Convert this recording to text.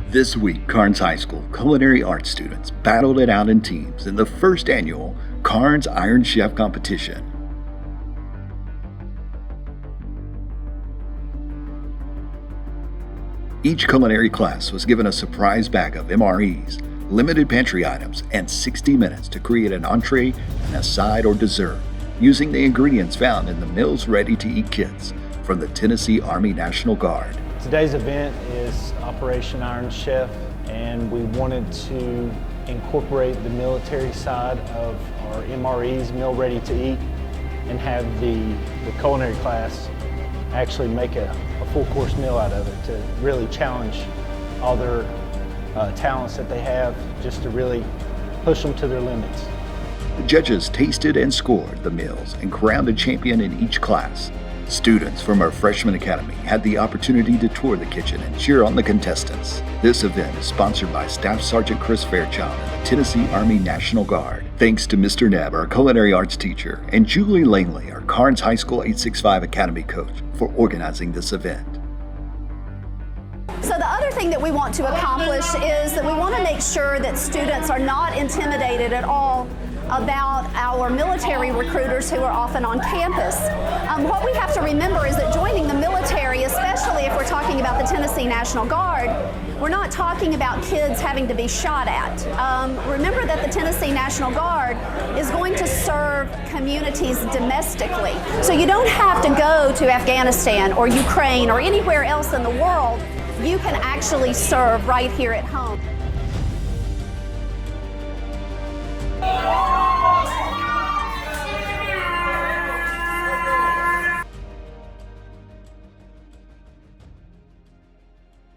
This week, Karns High School culinary arts students battled it out in teams in the first annual Karns Iron Chef competition. Each culinary class was given a surprise bag of MREs, limited pantry items, and 60 minutes to create an entree and a side or dessert using the ingredients found in the Meals Ready-to-Eat kits from the Tennessee Army National Guard. Today's event is Operation Iron Chef, and we wanted to incorporate the military side of our MREs, Meal Ready to Eat, and have the culinary class actually make a full course meal out of it to really challenge all their talents that they have, just to really push them to their limits. The judges tasted and scored the meals and crowned a champion in each class. Students from our freshman academy had the opportunity to tour the kitchen and cheer on the contestants. This event is sponsored by Staff Sergeant Chris Fairchild and the Tennessee Army National Guard. Thanks to Mr. Nebb, our culinary arts teacher, and Julie Langley, our Karns High School 865 Academy coach, for organizing this event. So the other thing that we want to accomplish is that we want to make sure that students are not intimidated at all about our military recruiters who are often on campus. What we have to remember is that joining the military, especially if we're talking about the Tennessee National Guard, we're not talking about kids having to be shot at. Remember that the Tennessee National Guard is going to serve communities domestically. So you don't have to go to Afghanistan or Ukraine or anywhere else in the world. You can actually serve right here at home.